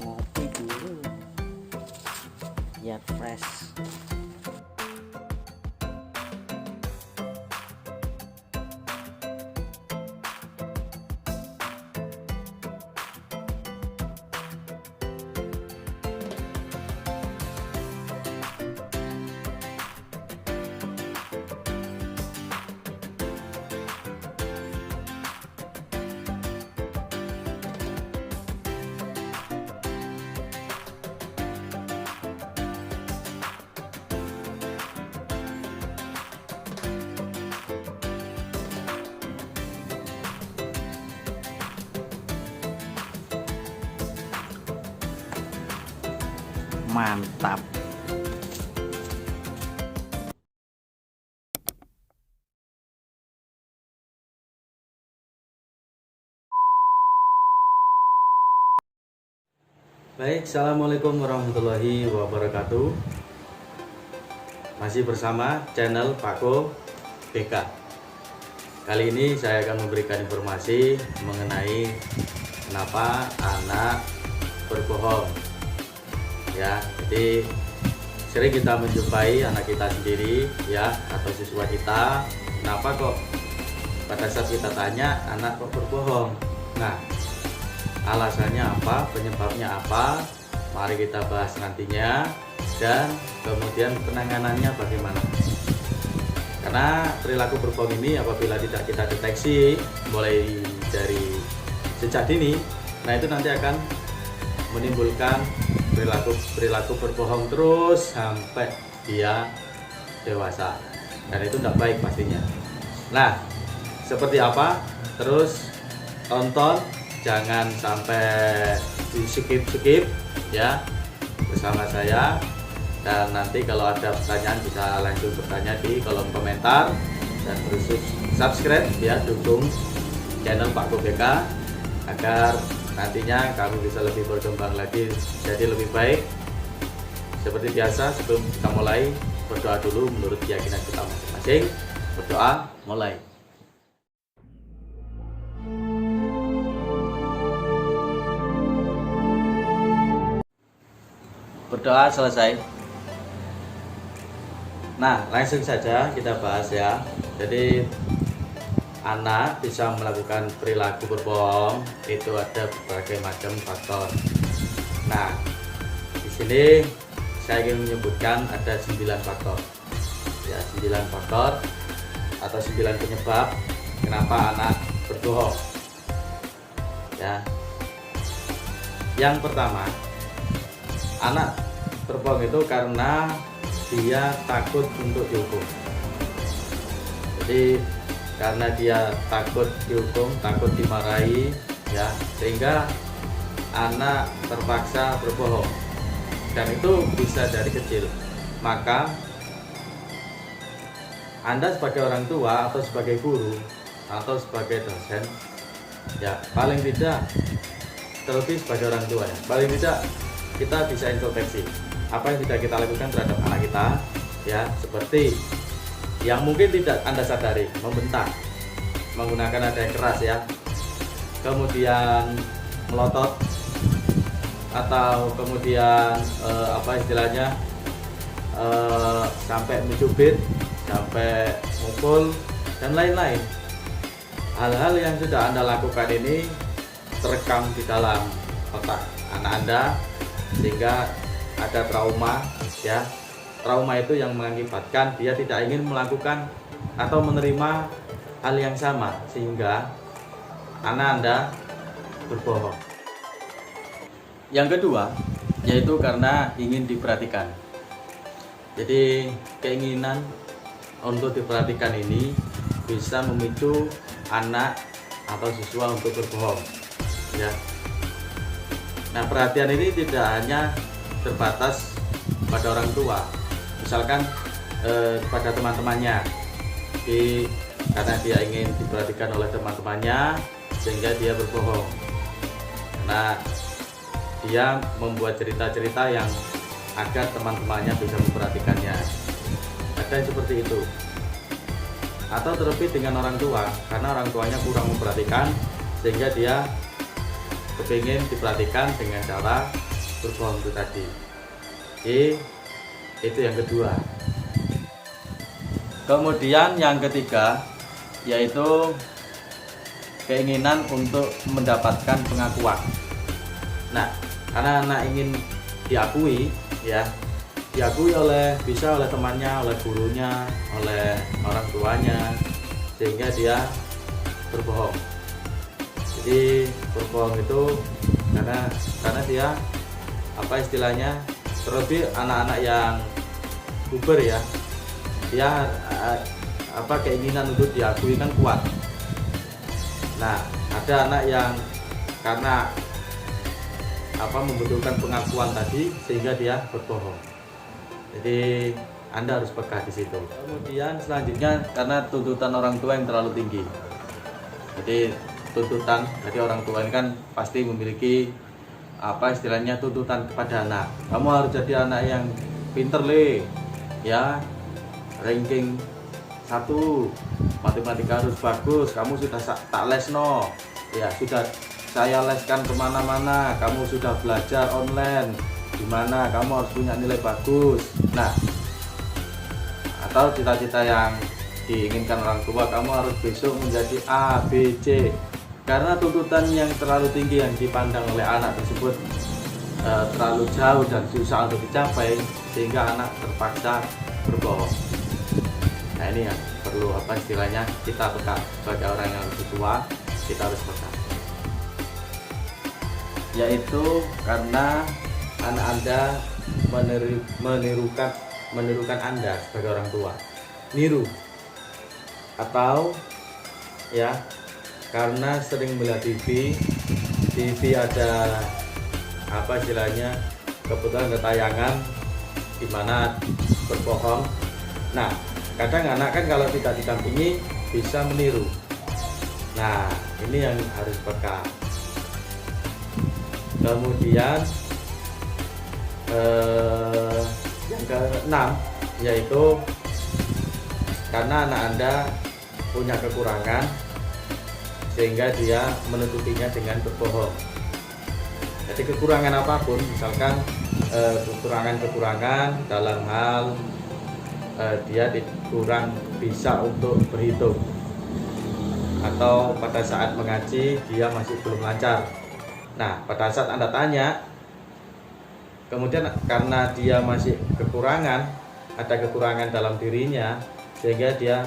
Ngopi dulu biar fresh. Mantap. Baik, assalamualaikum warahmatullahi wabarakatuh. Masih bersama channel Pako BK. Kali ini saya akan memberikan informasi mengenai kenapa anak berbohong. Ya, jadi sering kita menjumpai anak kita sendiri ya, atau siswa kita, kenapa kok pada saat kita tanya anak kok berbohong. Nah, alasannya apa, penyebabnya apa, mari kita bahas nantinya, dan kemudian penanganannya bagaimana. Karena perilaku berbohong ini apabila tidak kita deteksi mulai dari sejak dini, nah itu nanti akan menimbulkan perilaku berbohong terus sampai dia dewasa, dan itu tidak baik pastinya. Nah, seperti apa? Terus tonton, jangan sampai di skip ya bersama saya, dan nanti kalau ada pertanyaan bisa langsung bertanya di kolom komentar, dan terus subscribe ya, dukung channel Pako BK agar nantinya kami bisa lebih berkembang lagi jadi lebih baik. Seperti biasa, sebelum kita mulai, berdoa dulu menurut keyakinan kita masing-masing. Berdoa, mulai. Berdoa selesai. Nah, langsung saja kita bahas ya. Jadi anak bisa melakukan perilaku berbohong itu ada berbagai macam faktor. Nah, di sini saya ingin menyebutkan ada 9 faktor. Ya, 9 faktor atau 9 penyebab kenapa anak berbohong. Ya. Yang pertama, anak berbohong itu karena dia takut untuk dihukum. Jadi karena dia takut dihukum, takut dimarahi, ya, sehingga anak terpaksa berbohong, dan itu bisa dari kecil. Maka Anda sebagai orang tua atau sebagai guru atau sebagai dosen, ya paling tidak, terlebih sebagai orang tua ya, paling tidak kita bisa introspeksi apa yang sudah kita lakukan terhadap anak kita, ya, seperti yang mungkin tidak Anda sadari, membentak, menggunakan nada yang keras ya, kemudian melotot, atau kemudian apa istilahnya, sampai mencubit, sampai mukul, dan lain-lain. Hal-hal yang sudah Anda lakukan ini terekam di dalam otak anak Anda, sehingga ada trauma ya. Trauma itu yang mengakibatkan dia tidak ingin melakukan atau menerima hal yang sama, sehingga anak Anda berbohong. Yang kedua, yaitu karena ingin diperhatikan. Jadi keinginan untuk diperhatikan ini bisa memicu anak atau siswa untuk berbohong ya. Nah, perhatian ini tidak hanya terbatas pada orang tua, misalkan pada teman-temannya, karena dia ingin diperhatikan oleh teman-temannya sehingga dia berbohong. karena dia membuat cerita-cerita yang agar teman-temannya bisa memperhatikannya. Ada yang seperti itu. Atau terlebih dengan orang tua, karena orang tuanya kurang memperhatikan sehingga dia kepingin diperhatikan dengan cara berbohong itu tadi. Itu yang kedua. Kemudian yang ketiga yaitu keinginan untuk mendapatkan pengakuan. Nah, karena anak ingin diakui, ya, diakui bisa oleh temannya, oleh gurunya, oleh orang tuanya, sehingga dia berbohong. Jadi berbohong itu karena dia apa istilahnya, terlebih anak-anak yang puber ya, dia keinginan untuk diakui kan kuat. Nah, ada anak yang karena membutuhkan pengakuan tadi sehingga dia berbohong. Jadi Anda harus peka di situ. Kemudian selanjutnya karena tuntutan orang tua yang terlalu tinggi. Jadi jadi orang tua ini kan pasti memiliki istilahnya tuntutan kepada anak. Kamu harus jadi anak yang pinter ya, ranking 1, matematika harus bagus, kamu sudah tak les ya, sudah saya leskan kemana-mana, kamu sudah belajar online, dimana kamu harus punya nilai bagus. Nah, atau cita-cita yang diinginkan orang tua, kamu harus besok menjadi A, B, C. Karena tuntutan yang terlalu tinggi yang dipandang oleh anak tersebut terlalu jauh dan susah untuk dicapai, sehingga anak terpaksa berbohong. Nah, ini yang perlu istilahnya kita peka sebagai orang yang lebih tua, kita harus peka. Yaitu karena anak Anda menirukan Anda sebagai orang tua, niru, atau ya karena sering melihat TV ada istilahnya kebetulan ada tayangan di mana berbohong. Nah, kadang anak kan kalau tidak didampingi bisa meniru. Nah, ini yang harus peka. Kemudian yang keenam yaitu karena anak Anda punya kekurangan sehingga dia menutupinya dengan berbohong. Jadi kekurangan apapun, misalkan kekurangan dalam hal dia kurang bisa untuk berhitung, atau pada saat mengaji dia masih belum lancar. Nah, pada saat Anda tanya, kemudian karena dia masih ada kekurangan dalam dirinya, sehingga dia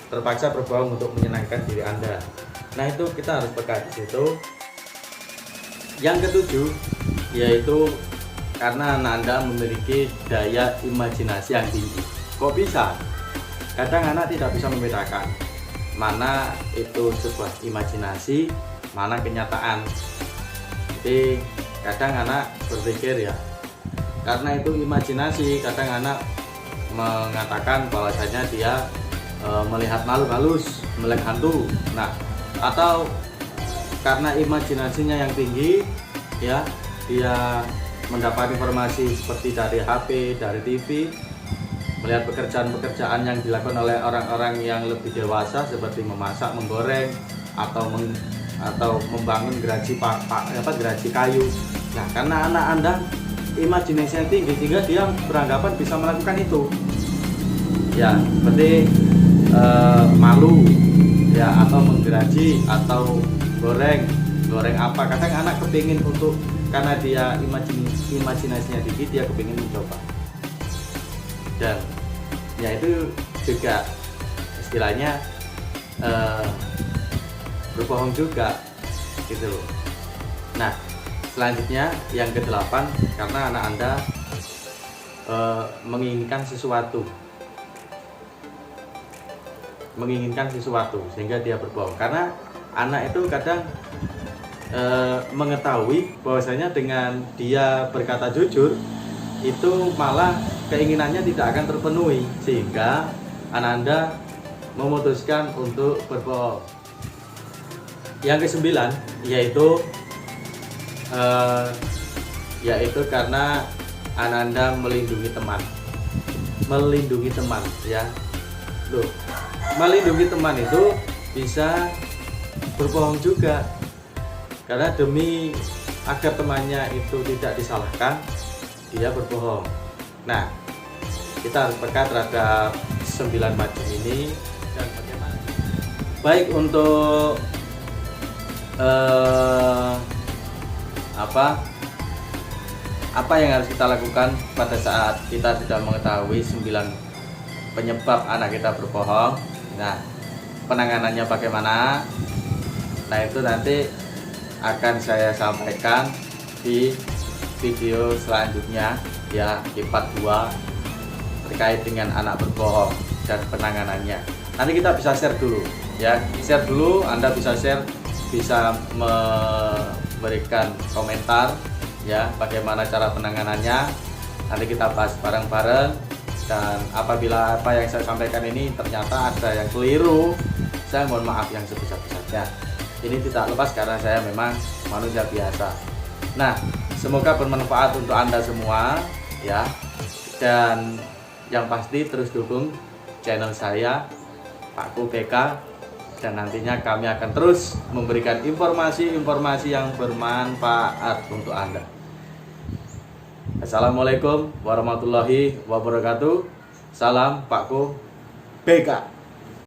terpaksa berbohong untuk menyenangkan diri Anda. Nah, itu kita harus peka di situ. Yang ketujuh yaitu karena anak Anda memiliki daya imajinasi yang tinggi. Kok bisa? Kadang anak tidak bisa membedakan mana itu sebuah imajinasi, mana kenyataan. Jadi kadang anak berpikir ya, karena itu imajinasi, kadang anak mengatakan bahwasanya dia melihat makhluk halus, melihat hantu. Nah, atau karena imajinasinya yang tinggi ya, dia mendapat informasi seperti dari HP, dari TV, melihat pekerjaan-pekerjaan yang dilakukan oleh orang-orang yang lebih dewasa seperti memasak, menggoreng, atau membangun geraji kayu. Nah, karena anak Anda imajinasinya tinggi sehingga dia beranggapan bisa melakukan itu. Ya, seperti malu ya, atau menggeraji, atau goreng apa. Kadang anak kepingin karena dia imajinasinya tinggi, dia kepingin mencoba. Dan ya itu juga istilahnya berbohong juga gitu loh. Nah, selanjutnya yang ke-8, karena anak Anda menginginkan sesuatu sehingga dia berbohong. Karena anak itu kadang mengetahui bahwasanya dengan dia berkata jujur itu malah keinginannya tidak akan terpenuhi, sehingga anak Anda memutuskan untuk berbohong. Yang ke-9 yaitu yaitu karena Ananda melindungi teman ya. Loh, melindungi teman itu bisa berbohong juga, karena demi agar temannya itu tidak disalahkan dia berbohong. Nah, kita harus peka terhadap 9 macam ini dan bagaimana baik untuk apa yang harus kita lakukan pada saat kita sudah mengetahui 9 penyebab anak kita berbohong. Nah, penanganannya bagaimana? Nah, itu nanti akan saya sampaikan di video selanjutnya ya, di part 2 terkait dengan anak berbohong dan penanganannya. Nanti kita bisa share dulu ya, share dulu. Anda bisa share, bisa memberikan komentar ya, bagaimana cara penanganannya. Nanti kita bahas bareng-bareng, dan apabila apa yang saya sampaikan ini ternyata ada yang keliru, saya mohon maaf yang sebesar-besarnya. Ini tidak lepas karena saya memang manusia biasa. Nah, semoga bermanfaat untuk Anda semua ya, dan yang pasti terus dukung channel saya Pakku BK, dan nantinya kami akan terus memberikan informasi-informasi yang bermanfaat untuk Anda. Assalamualaikum warahmatullahi wabarakatuh. Salam Pakku BK.